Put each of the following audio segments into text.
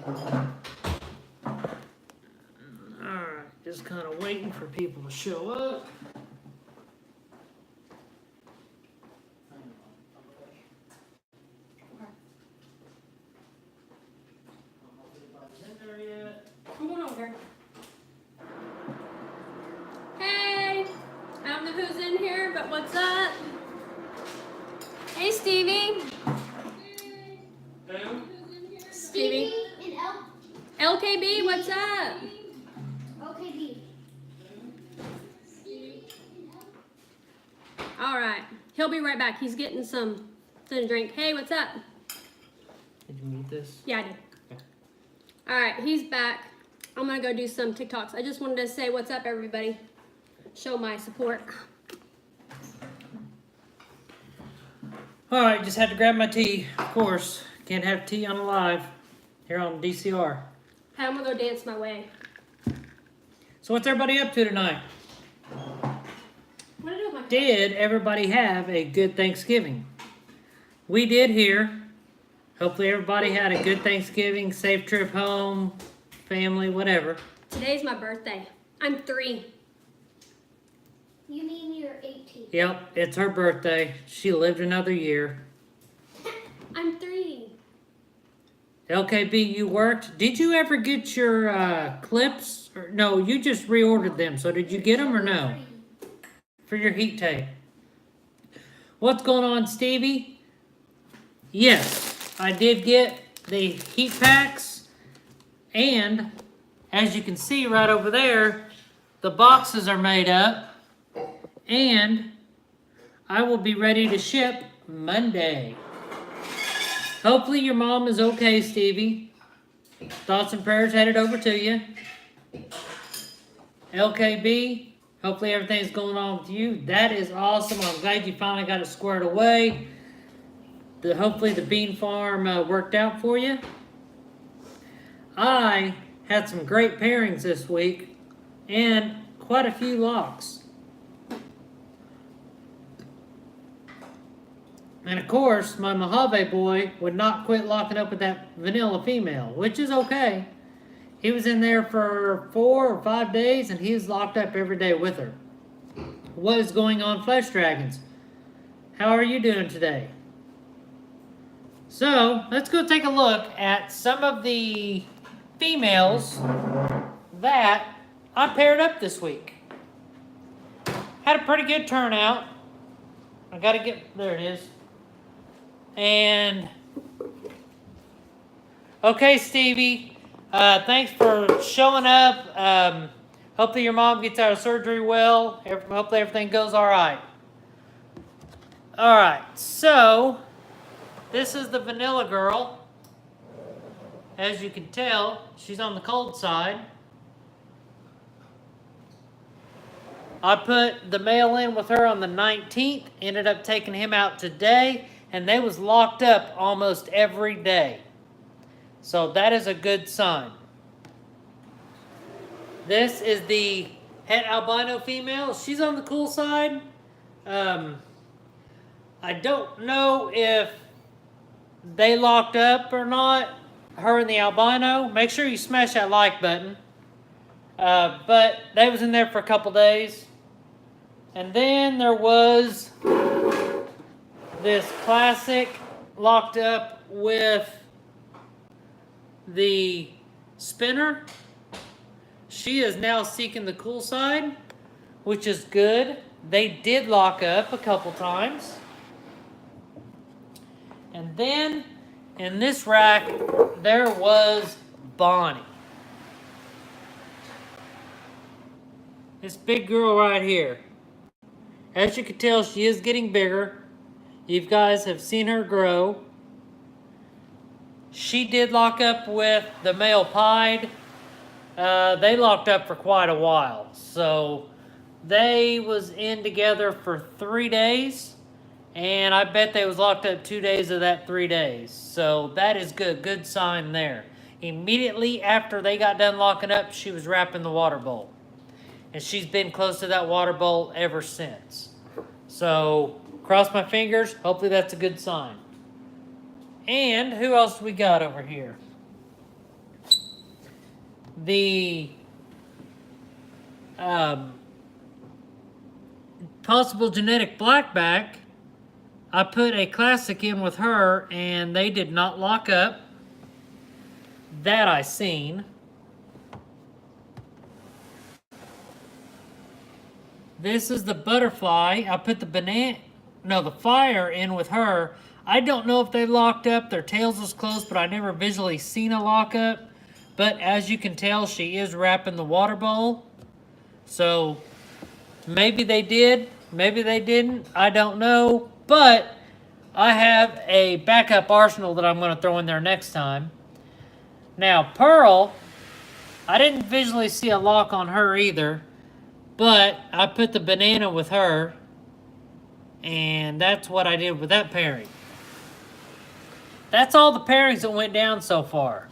Alright, just kind of waiting for people to show up. Come on over. Hey, I don't know who's in here, but what's up? Hey, Stevie. Who? Stevie. And LKB, what's up? LKB. All right, he'll be right back. He's getting something to drink. Hey, what's up? Did you mute this? Yeah, I did. Okay. All right, he's back. I'm gonna go do some TikToks. I just wanted to say what's up, everybody. Show my support. Alright, just had to grab my tea. Of course, can't have tea on live here on DCR. Hey, I'm gonna go dance my way. So what's everybody up to tonight? What did I do with my Did everybody have a good Thanksgiving? We did here. Hopefully everybody had a good Thanksgiving, safe trip home, family, whatever. Today's my birthday. I'm 3. You mean you're 18? Yep, it's her birthday. She lived another year. I'm 3. LKB, you worked. Did you ever get your clips? Or, no, you just reordered them. So did you get them or no? For your heat tape. What's going on, Stevie? Yes, I did get the heat packs. And as you can see right over there, the boxes are made up. And I will be ready to ship Monday. Hopefully your mom is okay, Stevie. Thoughts and prayers headed over to you. LKB, hopefully everything's going on with you. That is awesome. I'm glad you finally got it squared away. Hopefully the bean farm worked out for you. I had some great pairings this week and quite a few locks. And of course, my Mojave boy would not quit locking up with that vanilla female, which is okay. He was in there for 4 or 5 days and he was locked up every day with her. What is going on, Flesh Dragons? How are you doing today? So, let's go take a look at some of the females that I paired up this week. Had a pretty good turnout. I gotta get, there it is. And, okay, Stevie, thanks for showing up. Hopefully your mom gets out of surgery well. Hopefully everything goes all right. All right, so this is the vanilla girl. As you can tell, she's on the cold side. I put the male in with her on the 19th, ended up taking him out today, and they was locked up almost every day. So that is a good sign. This is the het albino female. She's on the cool side. I don't know if they locked up or not, her and the albino. Make sure you smash that like button. But they was in there for a couple days. And then there was this classic locked up with the spinner. She is now seeking the cool side, which is good. They did lock up a couple times. And then in this rack, there was Bonnie. This big girl right here. As you can tell, she is getting bigger. You guys have seen her grow. She did lock up with the male pied. They locked up for quite a while. So they was in together for 3 days. And I bet they was locked up 2 days of that 3 days. So that is good. Good sign there. Immediately after they got done locking up, she was wrapping the water bowl. And she's been close to that water bowl ever since. So, cross my fingers. Hopefully that's a good sign. And who else we got over here? the possible genetic blackback, I put a classic in with her and they did not lock up. That I seen. This is the butterfly. I put the fire in with her. I don't know if they locked up. Their tails was closed, but I never visually seen a lockup. But as you can tell, she is wrapping the water bowl. So maybe they did, maybe they didn't. I don't know. But I have a backup arsenal that I'm going to throw in there next time. Now, Pearl, I didn't visually see a lock on her either. But I put the banana with her, and that's what I did with that pairing. That's all the pairings that went down so far.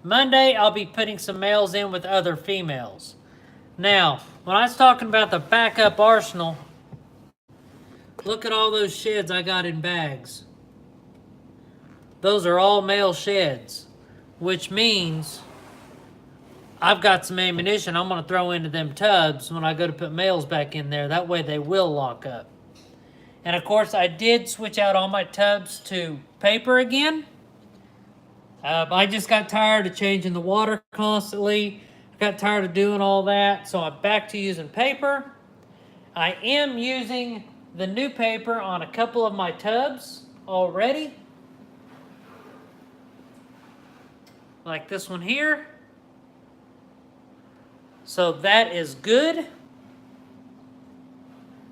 Monday, I'll be putting some males in with other females. Now, when I was talking about the backup arsenal, look at all those sheds I got in bags. Those are all male sheds, which means I've got some ammunition I'm going to throw into them tubs when I go to put males back in there. That way they will lock up. And of course, I did switch out all my tubs to paper again. I just got tired of changing the water constantly. I got tired of doing all that, so I'm back to using paper. I am using the new paper on a couple of my tubs already. Like this one here. So that is good.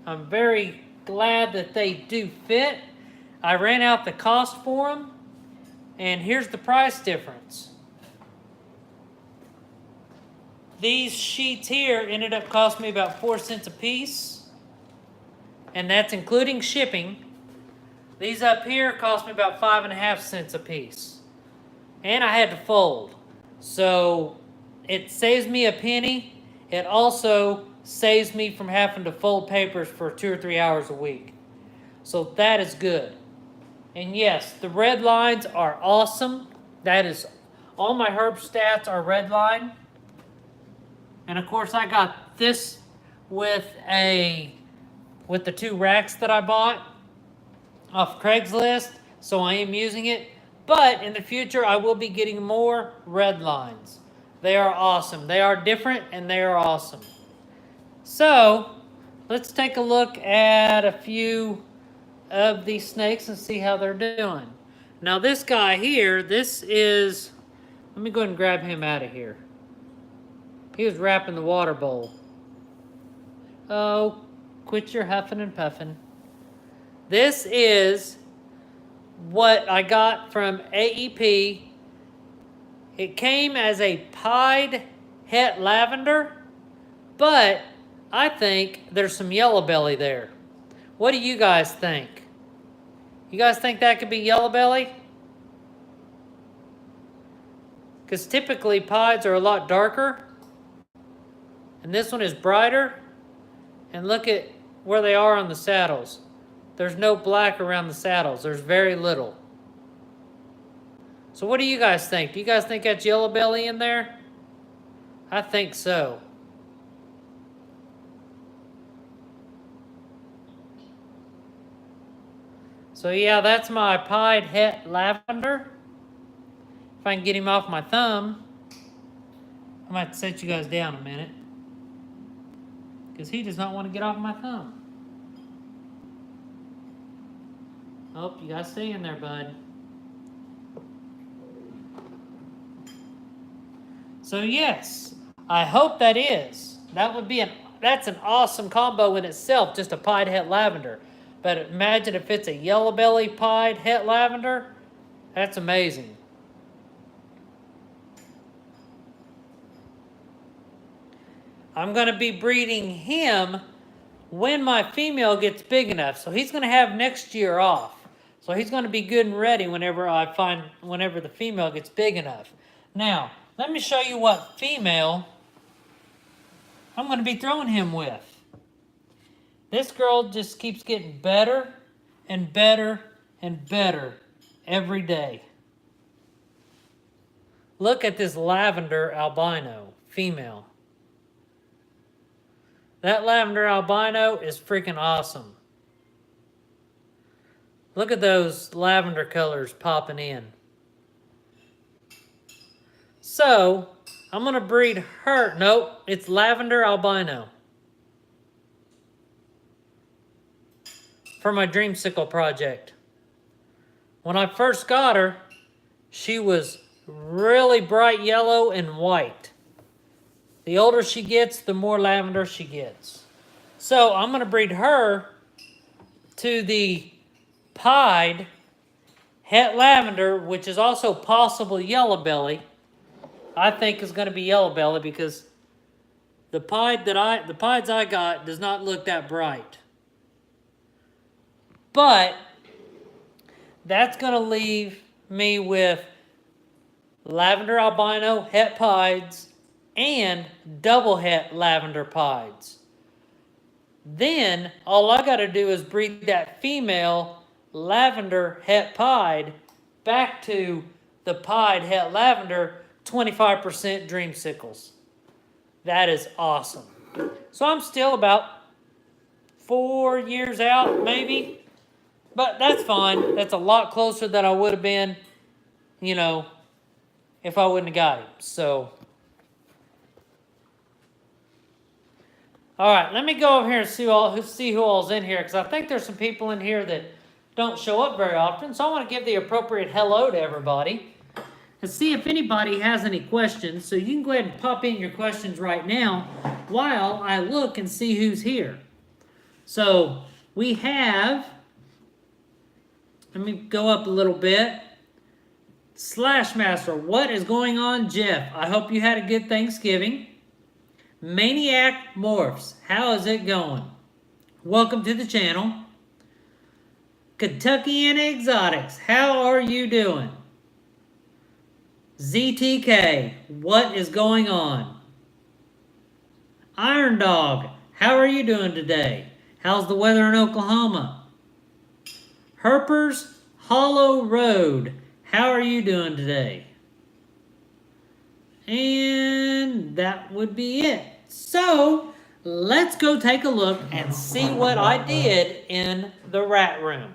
I'm very glad that they do fit. I ran out the cost for them, and here's the price difference. These sheets here ended up costing me about 4 cents a piece, and that's including shipping. These up here cost me about 5.5 cents a piece, and I had to fold. So it saves me a penny. It also saves me from having to fold papers for 2 or 3 hours a week. So that is good. And yes, the red lines are awesome. That is, all my herb stats are red line. And of course I got this with the 2 racks that I bought off Craigslist. So I am using it. But in the future I will be getting more red lines. They are awesome. They are different and they are awesome. So, let's take a look at a few of these snakes and see how they're doing. Now this guy here, this is, let me go ahead and grab him out of here. He was wrapping the water bowl. Oh, quit your huffing and puffing. This is what I got from AEP. It came as a pied het lavender, but I think there's some yellow belly there. What do you guys think? You guys think that could be yellow belly? Because typically pieds are a lot darker, and this one is brighter. And look at where they are on the saddles. There's no black around the saddles. There's very little. So what do you guys think? Do you guys think that's yellow belly in there? I think so. So yeah, that's my pied het lavender. If I can get him off my thumb, I might set you guys down a minute, because he does not want to get off my thumb. Oh, you gotta stay in there, bud. So yes, I hope that is. That's an awesome combo in itself, just a pied het lavender. But imagine if it's a yellow belly pied het lavender. That's amazing. I'm going to be breeding him when my female gets big enough. So he's going to have next year off. So he's going to be good and ready whenever the female gets big enough. Now, let me show you what female I'm going to be throwing him with. This girl just keeps getting better and better and better every day. Look at this lavender albino. female. That lavender albino is freaking awesome. Look at those lavender colors popping in. So, I'm going to breed her. Nope, it's lavender albino. For my dreamsicle project. When I first got her, she was really bright yellow and white. The older she gets, the more lavender she gets. So I'm going to breed her to the pied het lavender, which is also possible yellow belly. I think is going to be yellow belly because the pieds I got does not look that bright. But that's going to leave me with lavender albino het pieds and double het lavender pieds. Then all I got to do is breed that female lavender het pied back to the pied het lavender 25% dreamsicles. That is awesome. So I'm still about 4 years out, maybe. But that's fine. That's a lot closer than I would have been, you know, if I wouldn't have got him. So, all right, let me go over here and see who all's in here, because I think there's some people in here that don't show up very often. So I want to give the appropriate hello to everybody and see if anybody has any questions. So you can go ahead and pop in your questions right now while I look and see who's here. So we have, let me go up a little bit. Slashmaster, what is going on, Jeff? I hope you had a good Thanksgiving. Maniac Morphs, how is it going? Welcome to the channel. Kentuckian Exotics, how are you doing? ZTK, what is going on? Iron Dog, how are you doing today? How's the weather in Oklahoma? Herpers Hollow Road, how are you doing today? And that would be it. So, let's go take a look and see what I did in the rat room.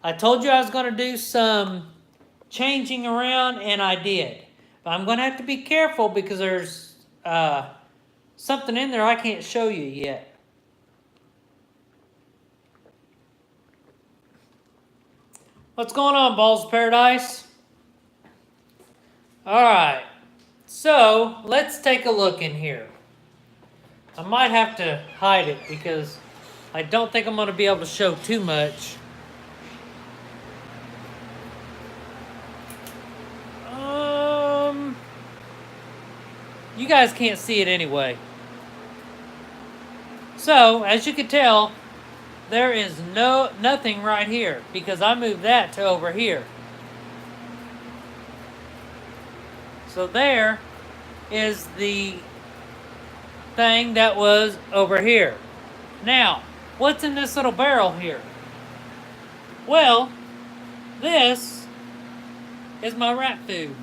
I told you I was going to do some changing around, and I did. But I'm going to have to be careful because there's something in there I can't show you yet. What's going on, Balls of Paradise? Alright, so let's take a look in here. I might have to hide it because I don't think I'm going to be able to show too much. You guys can't see it anyway. So, as you can tell, there is nothing right here because I moved that to over here. So there is the thing that was over here. Now, what's in this little barrel here? Well, this is my rat food.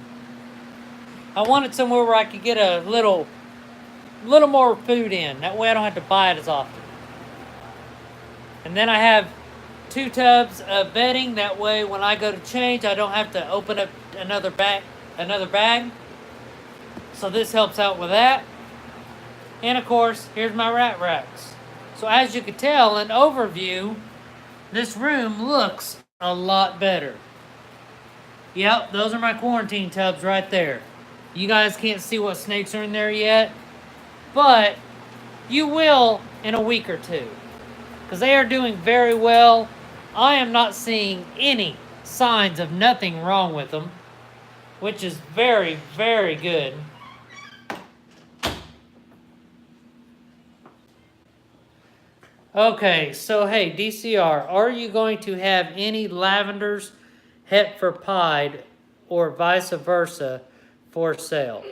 I wanted somewhere where I could get a little more food in. That way I don't have to buy it as often. And then I have 2 tubs of bedding. That way when I go to change, I don't have to open up another bag. So this helps out with that. And of course, here's my rat racks. So as you can tell, in overview, this room looks a lot better. Yep, those are my quarantine tubs right there. You guys can't see what snakes are in there yet, but you will in a week or two, because they are doing very well. I am not seeing any signs of nothing wrong with them, which is very, very good. Okay, so hey, DCR, are you going to have any lavenders, het for pied, or vice versa for sale?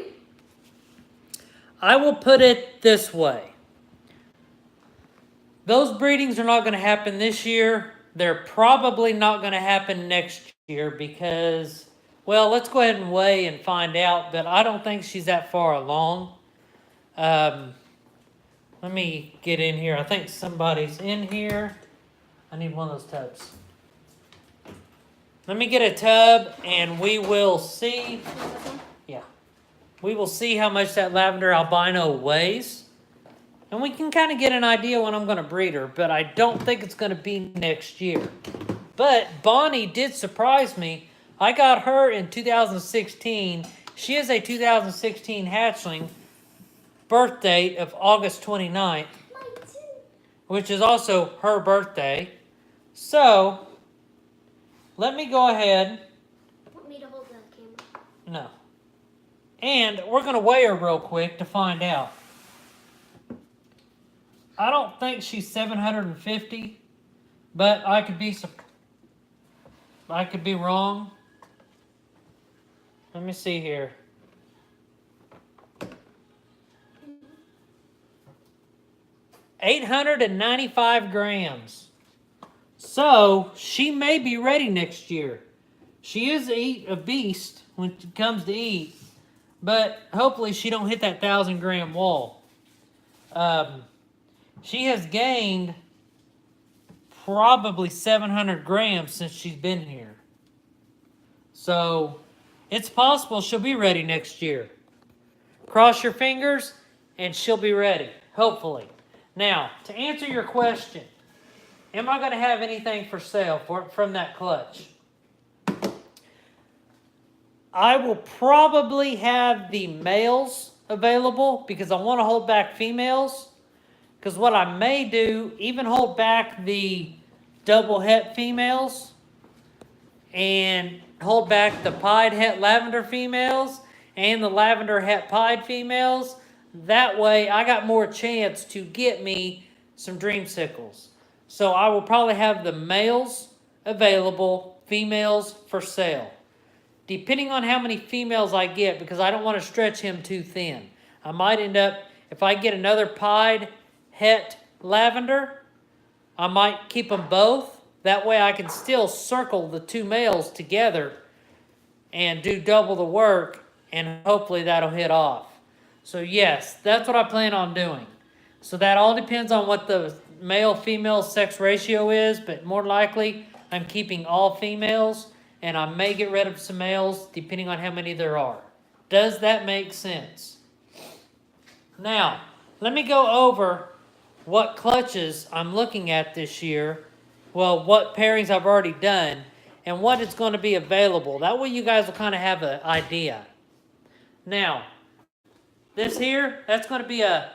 I will put it this way. Those breedings are not going to happen this year. They're probably not going to happen next year because, well, let's go ahead and weigh and find out, but I don't think she's that far along. Let me get in here. I think somebody's in here. I need one of those tubs. Let me get a tub and we will see. Yeah. We will see how much that lavender albino weighs. And we can kind of get an idea when I'm going to breed her. But I don't think it's going to be next year. But Bonnie did surprise me. I got her in 2016. She is a 2016 hatchling. Birth date of August 29th. Which is also her birthday. So, let me go ahead. Want me to hold the camera? No. And we're going to weigh her real quick to find out. I don't think she's 750, but I could be wrong. Let me see here. $895 grams. So she may be ready next year. She is a beast when it comes to eat, but hopefully she don't hit that 1,000-gram wall. She has gained probably 700 grams since she's been here. So it's possible she'll be ready next year. Cross your fingers and she'll be ready, hopefully. Now, to answer your question, am I going to have anything for sale from that clutch? I will probably have the males available because I want to hold back females. Because what I may do, even hold back the double het females and hold back the pied het lavender females and the lavender het pied females. That way I got more chance to get me some dreamsicles. So I will probably have the males available, females for sale. Depending on how many females I get, because I don't want to stretch him too thin. I might end up, if I get another pied het lavender, I might keep them both. That way I can still circle the two males together and do double the work, and hopefully that'll hit off. So yes, that's what I plan on doing. So that all depends on what the male-female sex ratio is, but more likely I'm keeping all females, and I may get rid of some males depending on how many there are. Does that make sense? Now, let me go over what clutches I'm looking at this year. Well, what pairings I've already done and what is going to be available. That way you guys will kind of have an idea. Now, this here, that's going to be a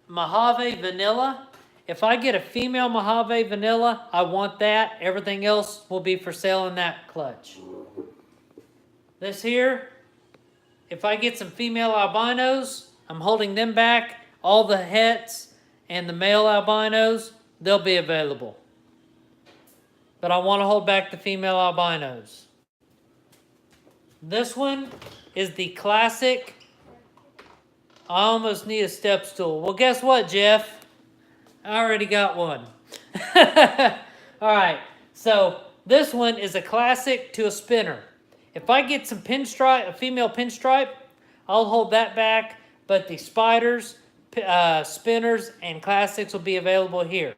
Mojave Vanilla. If I get a female Mojave Vanilla, I want that. Everything else will be for sale in that clutch. This here, if I get some female albinos, I'm holding them back. All the hets and the male albinos, they'll be available. But I want to hold back the female albinos. This one is the classic. I almost need a step stool. Well, guess what, Jeff? I already got one. Alright, so this one is a classic to a spinner. If I get some pinstripe, a female pinstripe, I'll hold that back. But the spiders, spinners, and classics will be available here.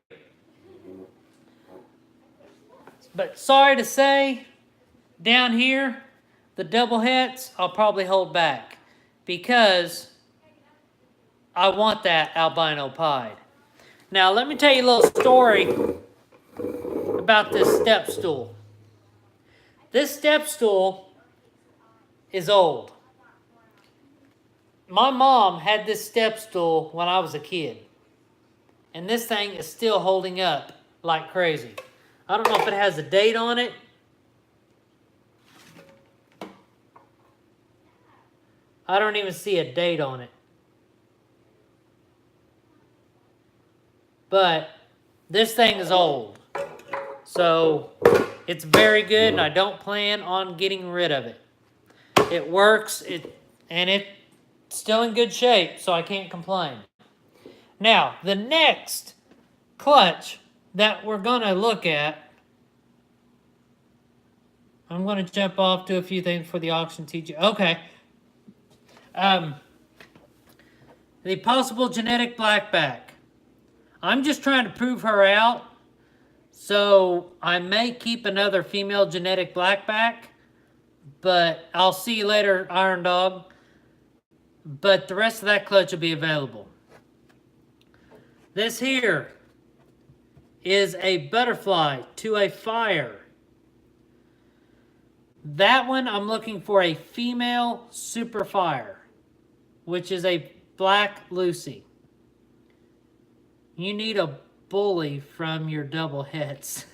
But sorry to say, down here, the double hets, I'll probably hold back. Because I want that albino pied. Now, let me tell you a little story about this step stool. This step stool is old. My mom had this step stool when I was a kid. And this thing is still holding up like crazy. I don't know if it has a date on it. I don't even see a date on it. But this thing is old. So it's very good and I don't plan on getting rid of it. It works and it's still in good shape, so I can't complain. Now, the next clutch that we're going to look at, I'm going to jump off to a few things for the auction TG. Okay. the possible genetic blackback. I'm just trying to prove her out. So I may keep another female genetic blackback. But I'll see you later, Iron Dog. But the rest of that clutch will be available. This here is a butterfly to a fire. That one I'm looking for a female super fire, which is a black Lucy. You need a bully from your double heads.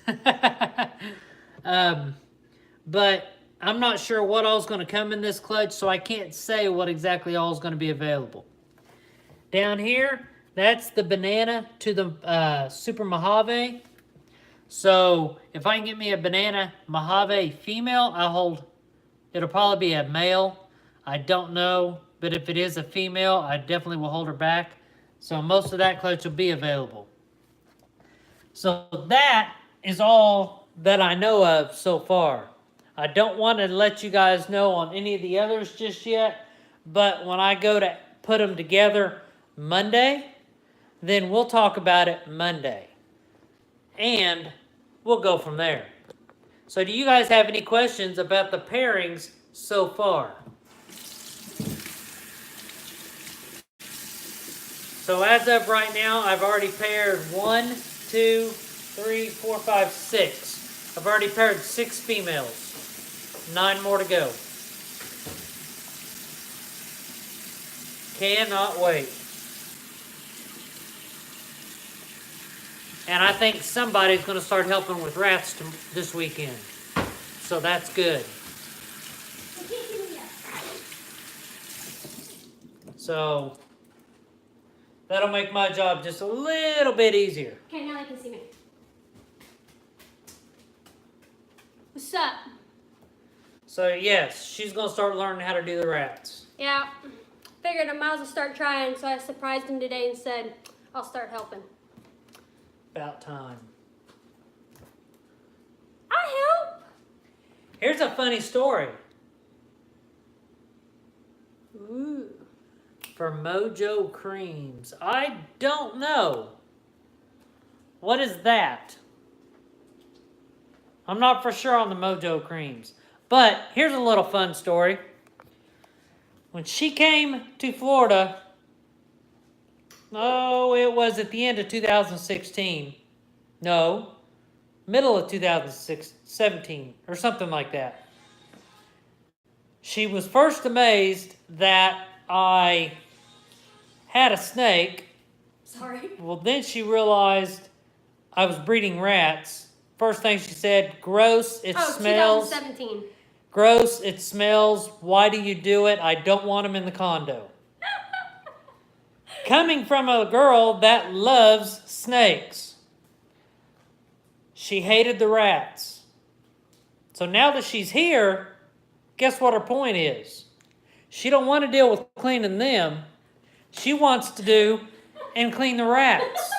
But I'm not sure what all's going to come in this clutch, so I can't say what exactly all is going to be available. Down here, that's the banana to the Super Mojave. So if I can get me a banana Mojave female, it'll probably be a male. I don't know, but if it is a female, I definitely will hold her back. So most of that clutch will be available. So that is all that I know of so far. I don't want to let you guys know on any of the others just yet, but when I go to put them together Monday, then we'll talk about it Monday. And we'll go from there. So do you guys have any questions about the pairings so far? So as of right now, I've already paired 1, 2, 3, 4, 5, 6. I've already paired 6 females. 9 more to go. Cannot wait. And I think somebody's going to start helping with rats this weekend. So that's good. So that'll make my job just a little bit easier. Okay, now they can see me. What's up? So yes, she's going to start learning how to do the rats. Yeah, figured I might as well start trying, so I surprised him today and said, I'll start helping. About time. I help. Here's a funny story. Ooh. For Mojo Creams. I don't know. What is that? I'm not for sure on the Mojo Creams. But here's a little fun story. When she came to Florida, it was at the end of 2016. No, middle of 2017 or something like that. She was first amazed that I had a snake. Sorry. Well, then she realized I was breeding rats. First thing she said, gross, it smells. 2017. Gross, it smells. Why do you do it? I don't want them in the condo. Coming from a girl that loves snakes. She hated the rats. So now that she's here, guess what her point is? She don't want to deal with cleaning them. She wants to do and clean the rats,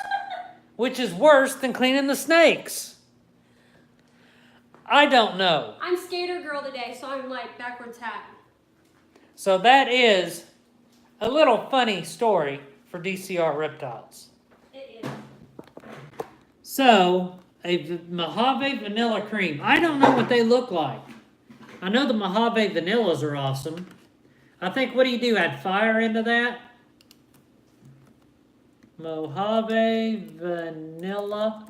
which is worse than cleaning the snakes. I don't know. I'm skater girl today, so I'm like backwards hat. So that is a little funny story for DCR Reptiles. It is. So, a Mojave Vanilla Cream. I don't know what they look like. I know the Mojave Vanillas are awesome. I think, what do? Add fire into that? Mojave Vanilla.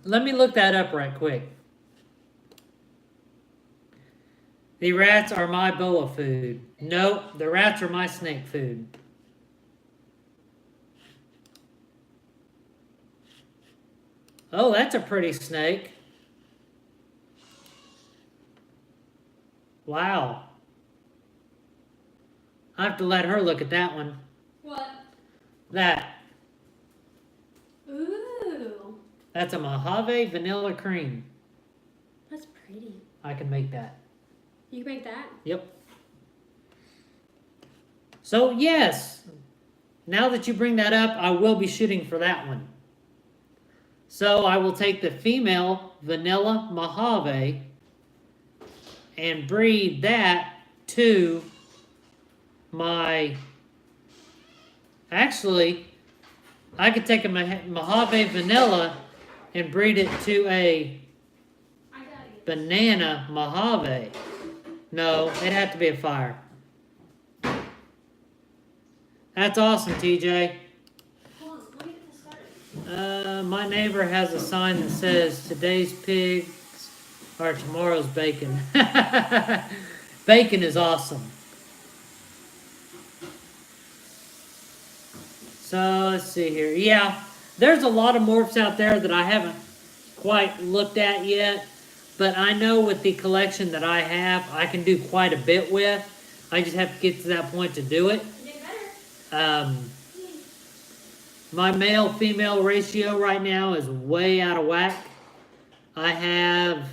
Let me look that up right quick. The rats are my boa food. Nope, the rats are my snake food. Oh, that's a pretty snake. Wow. I have to let her look at that one. What? That. Ooh. That's a Mojave Vanilla Cream. That's pretty. I can make that. You can make that? Yep. So, yes. Now that you bring that up, I will be shooting for that one. So, I will take the female Vanilla Mojave and breed that to my Actually, I could take a Mojave vanilla and breed it to a banana Mojave. No, it'd have to be a fire. That's awesome, TJ. Hold on, let me get this started. My neighbor has a sign that says today's pigs are tomorrow's bacon. Bacon is awesome. So let's see here. Yeah, there's a lot of morphs out there that I haven't quite looked at yet, but I know with the collection that I have, I can do quite a bit with. I just have to get to that point to do it. My male-female ratio right now is way out of whack. I have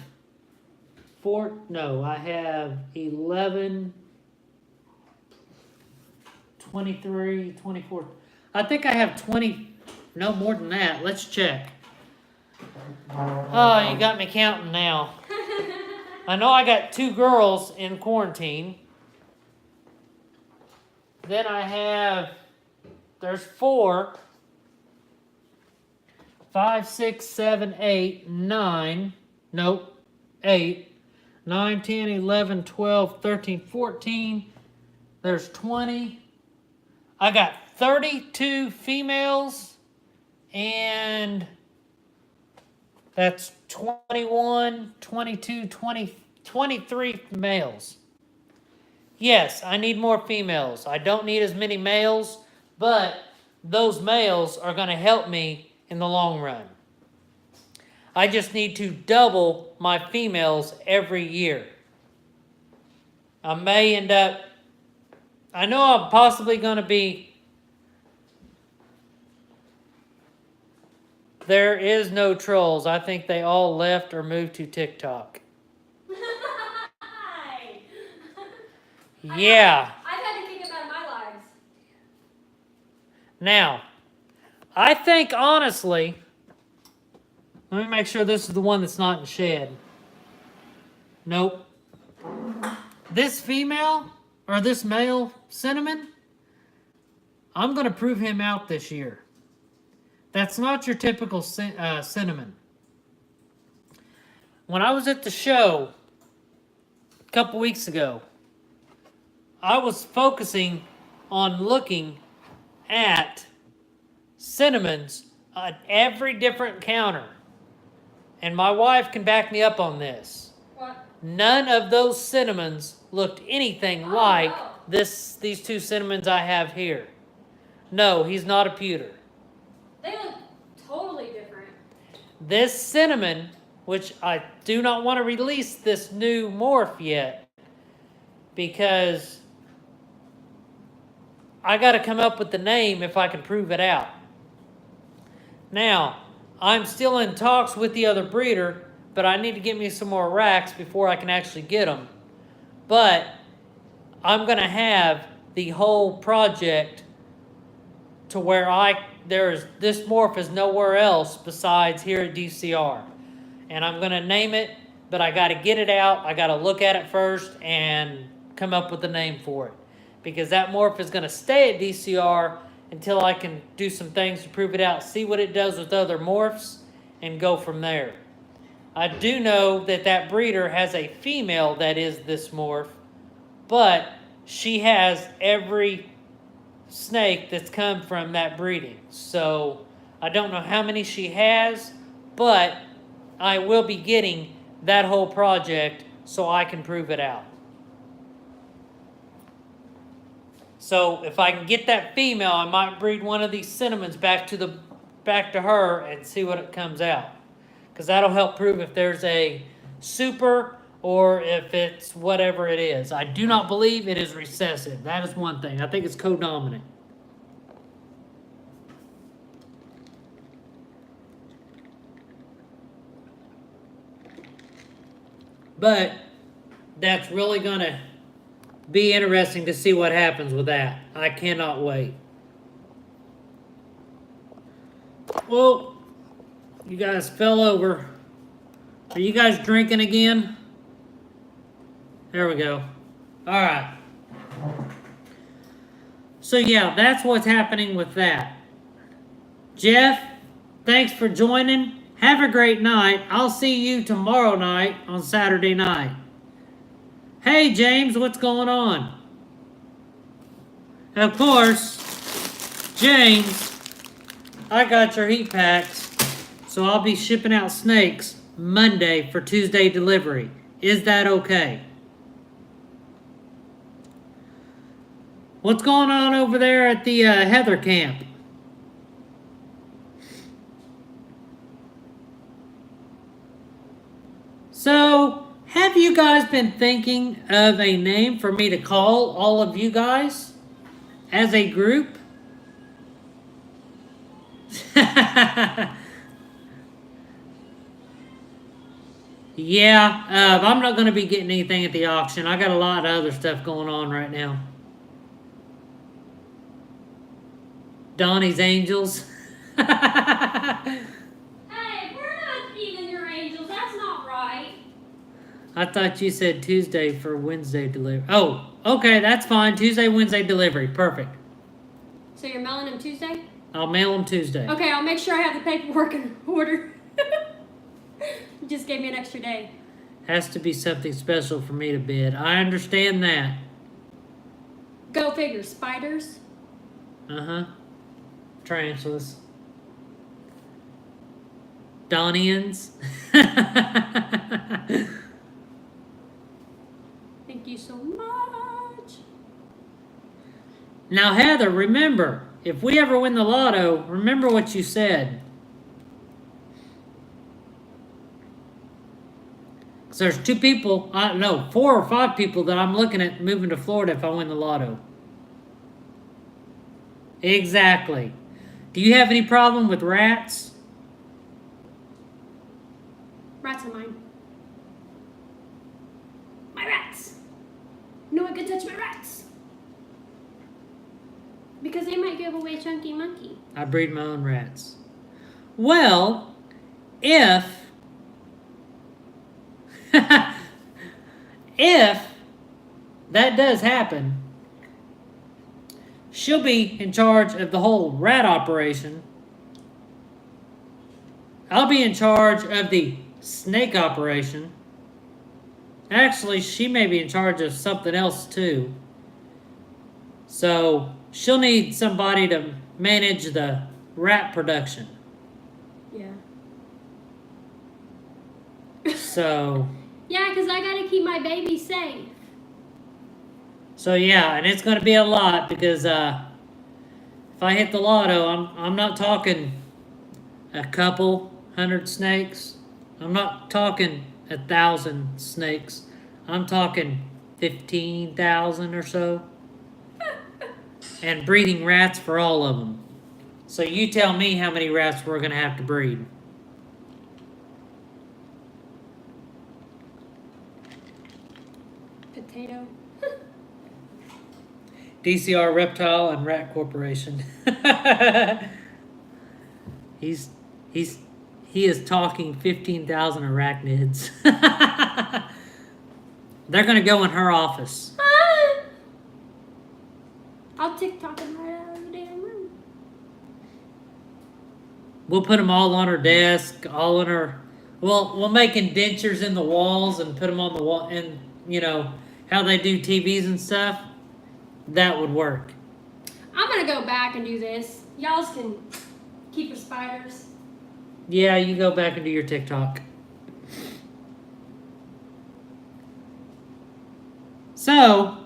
11, 23, 24. I think I have 20, no more than that. Let's check. Oh, you got me counting now. I know I got 2 girls in quarantine. Then I have, there's 4, 5, 6, 7, 8, 9, nope, 8, 9, 10, 11, 12, 13, 14, there's 20. I got 32 females, and that's 21, 22, 20, 23 males. Yes, I need more females. I don't need as many males, but those males are going to help me in the long run. I just need to double my females every year. I may end up, I know I'm possibly going to be, there is no trolls. I think they all left or moved to TikTok. Yeah. I've had to kick them out of my lives. Now, I think honestly, let me make sure this is the one that's not in shed. Nope. This female, or this male cinnamon, I'm going to prove him out this year. That's not your typical cinnamon. When I was at the show a couple weeks ago, I was focusing on looking at cinnamons on every different counter. And my wife can back me up on this. What? None of those cinnamons looked anything like these 2 cinnamons I have here. No, he's not a pewter. They look totally different. This cinnamon, which I do not want to release this new morph yet, because I got to come up with the name if I can prove it out. Now, I'm still in talks with the other breeder, but I need to get me some more racks before I can actually get them. But I'm going to have the whole project to where this morph is nowhere else besides here at DCR. And I'm going to name it, but I got to get it out. I got to look at it first and come up with a name for it. Because that morph is going to stay at DCR until I can do some things to prove it out, see what it does with other morphs, and go from there. I do know that that breeder has a female that is this morph, but she has every snake that's come from that breeding. So I don't know how many she has, but I will be getting that whole project so I can prove it out. So if I can get that female, I might breed one of these cinnamons back to her and see what it comes out. Because that'll help prove if there's a super or if it's whatever it is. I do not believe it is recessive. That is one thing. I think it's codominant. But that's really going to be interesting to see what happens with that. I cannot wait. Well, you guys fell over. Are you guys drinking again? There we go. All right. So yeah, that's what's happening with that. Jeff, thanks for joining. Have a great night. I'll see you tomorrow night on Saturday night. Hey James, what's going on? Of course, James, I got your heat packs, so I'll be shipping out snakes Monday for Tuesday delivery. Is that okay? What's going on over there at the Heather camp? So, have you guys been thinking of a name for me to call all of you guys as a group? Yeah, I'm not going to be getting anything at the auction. I got a lot of other stuff going on right now. Donnie's Angels. Hey, we're not even your angels. That's not right. I thought you said Tuesday for Wednesday delivery. Oh, okay, that's fine. Tuesday, Wednesday delivery. Perfect. So you're mailing them Tuesday? I'll mail them Tuesday. Okay, I'll make sure I have the paperwork in order. You just gave me an extra day. Has to be something special for me to bid. I understand that. Go figure. Spiders. Uh-huh. Tarantulas. Donians. Thank you so much. Now, Heather, remember, if we ever win the lotto, remember what you said. Because there's 2 people, no, 4 or 5 people that I'm looking at moving to Florida if I win the lotto. Exactly. Do you have any problem with rats? Rats are mine. My rats. No one can touch my rats. Because they might give away Chunky Monkey. I breed my own rats. Well, if if that does happen, she'll be in charge of the whole rat operation. I'll be in charge of the snake operation. Actually, she may be in charge of something else too. So, she'll need somebody to manage the rat production. Yeah. So, Yeah, because I got to keep my baby safe. so yeah, and it's going to be a lot because if I hit the lotto, I'm not talking a couple 100 snakes. I'm not talking 1,000 snakes. I'm talking 15,000 or so. And breeding rats for all of them. So you tell me how many rats we're going to have to breed. Potato. DCR Reptile and Rat Corporation. He is talking 15,000 arachnids. They're going to go in her office. I'll TikTok them right out of the damn room. We'll put them all on her desk, all in her. We'll make indentures in the walls and put them on the wall. And you know how they do TVs and stuff. That would work. I'm going to go back and do this. Y'all can keep your spiders. Yeah, you go back and do your TikTok. So,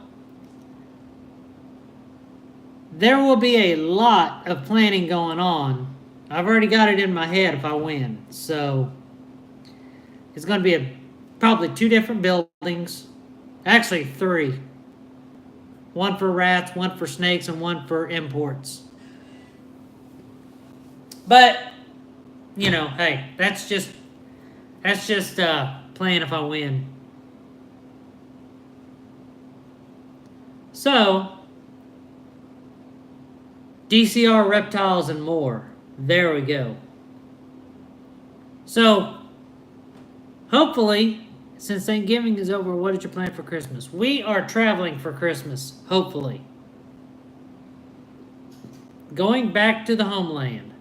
there will be a lot of planning going on. I've already got it in my head if I win. So, it's going to be probably 2 different buildings. Actually, 3. One for rats, one for snakes, and one for imports. But, you know, hey, that's just playing if I win. So, DCR Reptiles and more. There we go. So, hopefully, since Thanksgiving is over, what did you plan for Christmas? We are traveling for Christmas, hopefully. Going back to the homeland.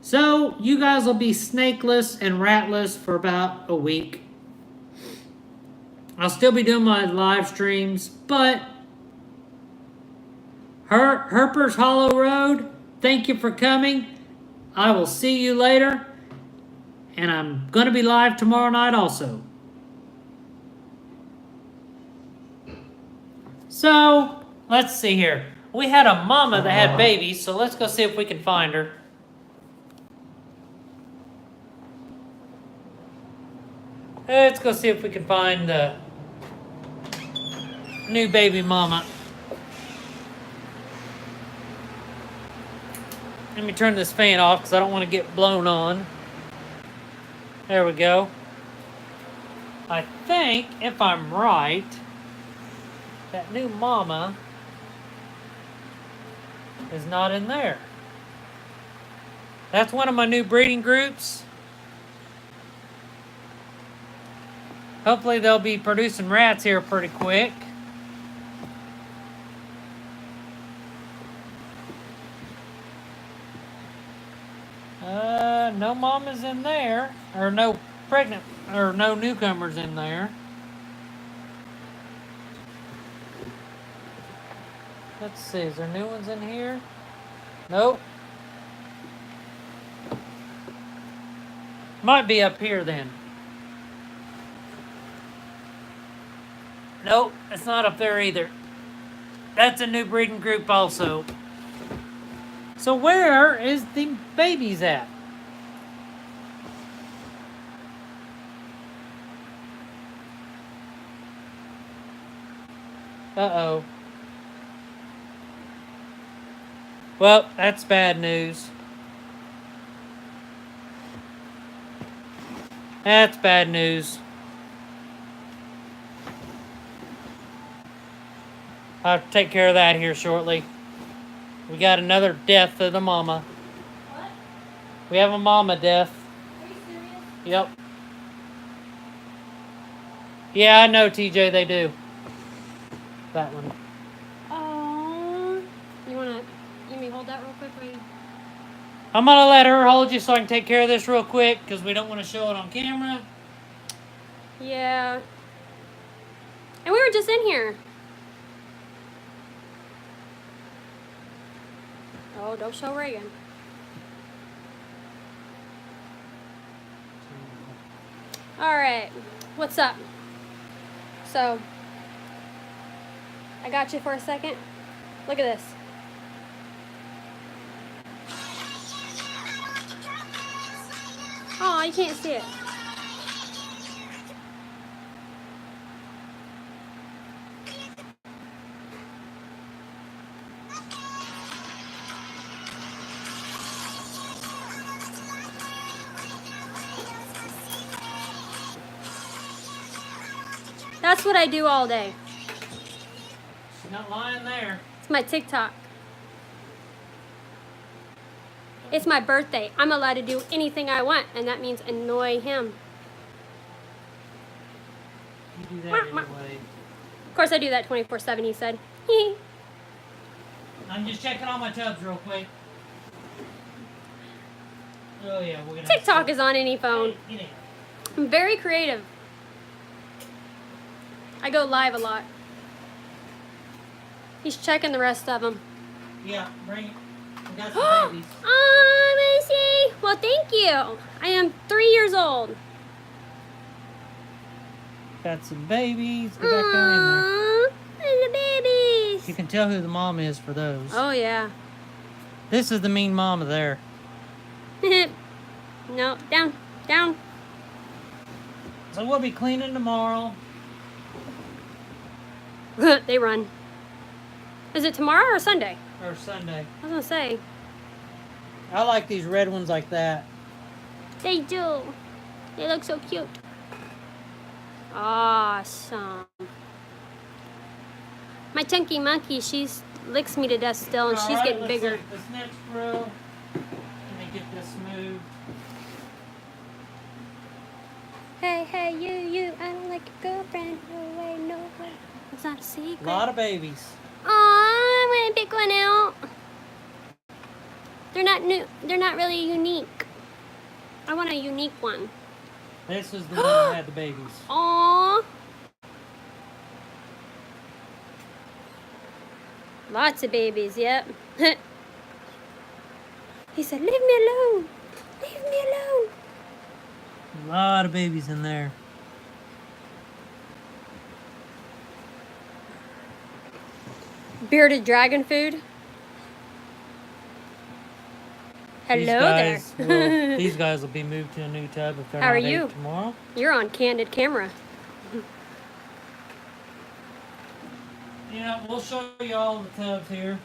So, you guys will be snakeless and ratless for about a week. I'll still be doing my live streams, but Herper's Hollow Road, thank you for coming. I will see you later. And I'm going to be live tomorrow night also. So, let's see here. We had a mama that had babies, so let's go see if we can find her. Let's go see if we can find the new baby mama. Let me turn this fan off because I don't want to get blown on. There we go. I think, if I'm right, that new mama is not in there. That's one of my new breeding groups. Hopefully they'll be producing rats here pretty quick. No mamas in there, or no pregnant, or no newcomers in there. Let's see, is there new ones in here? Nope. Might be up here then. Nope, it's not up there either. That's a new breeding group also. So where is the babies at? Uh-oh. Well, that's bad news. That's bad news. I'll have to take care of that here shortly. We got another death of the mama. What? We have a mama death. Are you serious? Yep. Yeah, I know, TJ, they do. That one. Oh. You want me hold that real quick? I'm going to let her hold you so I can take care of this real quick because we don't want to show it on camera. Yeah. And we were just in here. Oh, don't show Reagan. All right. What's up? So, I got you for a second. Look at this. Oh, you can't see it. That's what I do all day. She's not lying there. It's my TikTok. It's my birthday. I'm allowed to do anything I want, and that means annoy him. You do that anyway. Of course, I do that 24/7, he said. I'm just checking all my tubs real quick. Oh, yeah, we're gonna TikTok is on any phone. Get in. I'm very creative. I go live a lot. He's checking the rest of them. Yeah, bring it. We got some babies. Oh, Missy. Well, thank you. I am 3 years old. Got some babies. Go back down in there. Aww, the babies. You can tell who the mom is for those. Oh, yeah. This is the mean mama there. No, down, down. So we'll be cleaning tomorrow. They run. Is it tomorrow or Sunday? Or Sunday. I was gonna say. I like these red ones like that. They do. They look so cute. Awesome. My chunky monkey, she licks me to death still, and she's Alright, getting let's bigger. look at this next row. Let me get this moved. Hey, hey, you, I don't like your girlfriend. No way, no way. a A secret. lot of babies. Aw, I'm gonna pick one out. They're not new. They're not really unique. I want a unique one. This is the one that had the babies. Aw. Lots of babies, yep. He said, leave me alone. Leave me alone. A lot of babies in there. Bearded dragon food. Hello These guys will be moved to a new tub if they're How not are ate you? tomorrow. You're on candid camera. Yeah, we'll show you all the tubs here.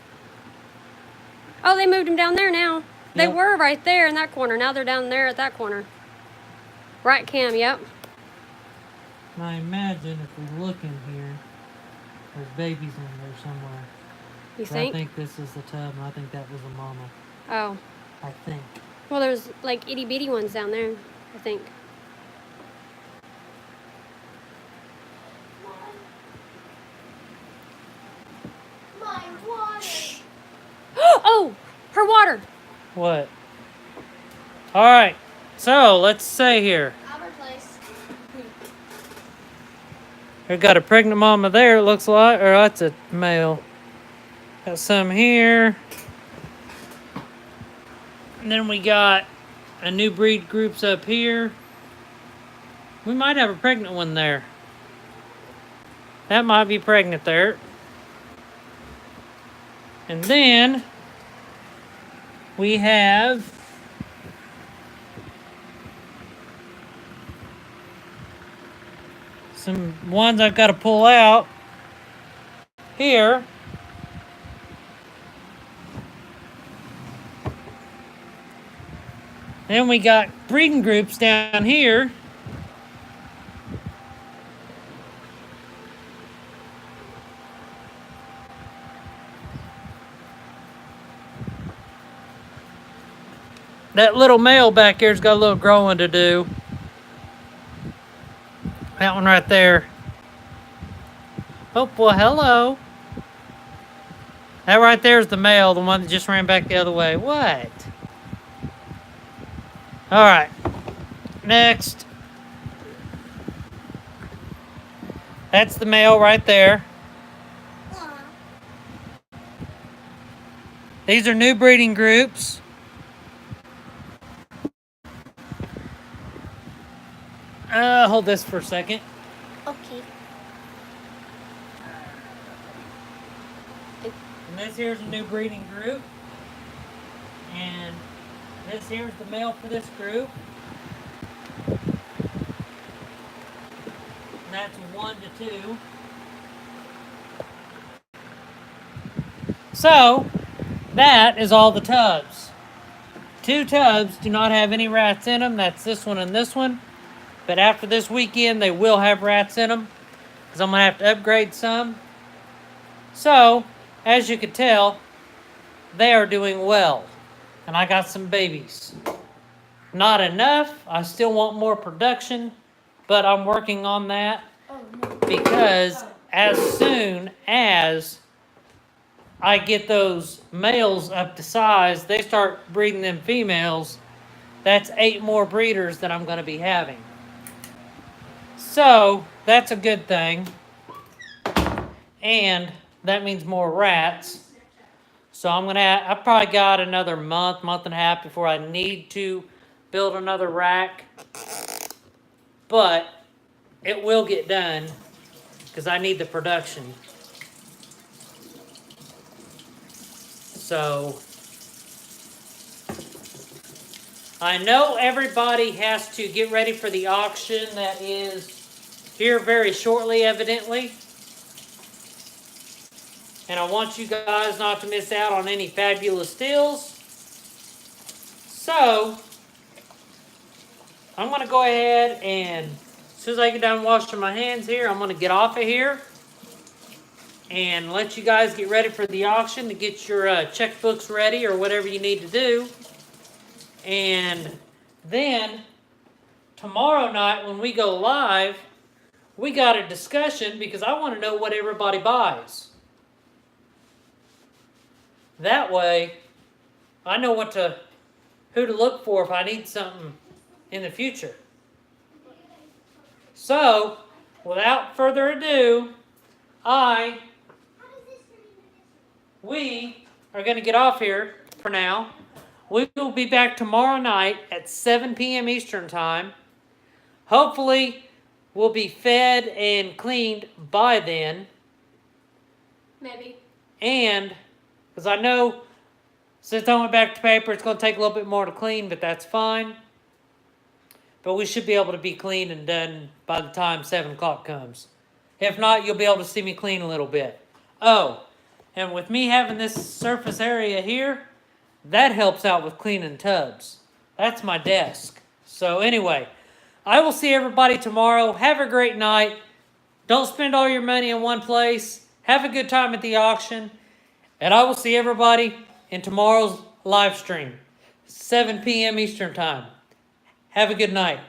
Oh, they moved them down there now. They Yep. were right there in that corner. Now they're down there at that corner. Right, Cam, yep. And I imagine if we look in here, there's babies in there somewhere. You But think? I think this is the tub, and I think that was a mama. Oh. I think. Well, there's like itty bitty ones down there, I think. My water. Oh! Her water! What? All right. So let's say here. Albert Place. We got a pregnant mama there. It looks like, or that's a male. Got some here. And then we got a new breed groups up here. We might have a pregnant one there. That might be pregnant there. And then we have some ones I've got to pull out here. Then we got breeding groups down here. That little male back here's got a little growing to do. That one right there. Oh, well, hello. That right there is the male, the one that just ran back the other way. What? All right. Next. That's the male right there. These are new breeding groups. Hold this for a second. Okay. And this here's a new breeding group. And this here's the male for this group. And that's 1 to 2. So, that is all the tubs. 2 tubs do not have any rats in them. That's this one and this one. But after this weekend, they will have rats in them, because I'm going to have to upgrade some. So, as you can tell, they are doing well. And I got some babies. Not enough. I still want more production, but I'm working on that. Because as soon as I get those males up to size, they start breeding them females. That's 8 more breeders that I'm going to be having. So, that's a good thing. And that means more rats. So I've probably got another month and a half before I need to build another rack. But it will get done because I need the production. So I know everybody has to get ready for the auction that is here very shortly, evidently. And I want you guys not to miss out on any fabulous deals. So, I'm going to go ahead and, as soon as I get done washing my hands here, I'm going to get off of here. And let you guys get ready for the auction to get your checkbooks ready or whatever you need to do. And then, tomorrow night when we go live, we got a discussion because I want to know what everybody buys. That way, I know who to look for if I need something in the future. So, without further ado, we are going to get off here for now. We will be back tomorrow night at 7 p.m. Eastern Time. Hopefully, we'll be fed and cleaned by then. Maybe. And, because I know, since I went back to paper, it's going to take a little bit more to clean, but that's fine. But we should be able to be clean and done by the time 7 o'clock comes. If not, you'll be able to see me clean a little bit. Oh, and with me having this surface area here, that helps out with cleaning tubs. That's my desk. So anyway, I will see everybody tomorrow. Have a great night. Don't spend all your money in one place. Have a good time at the auction. And I will see everybody in tomorrow's live stream, 7 p.m. Eastern Time. Have a good night.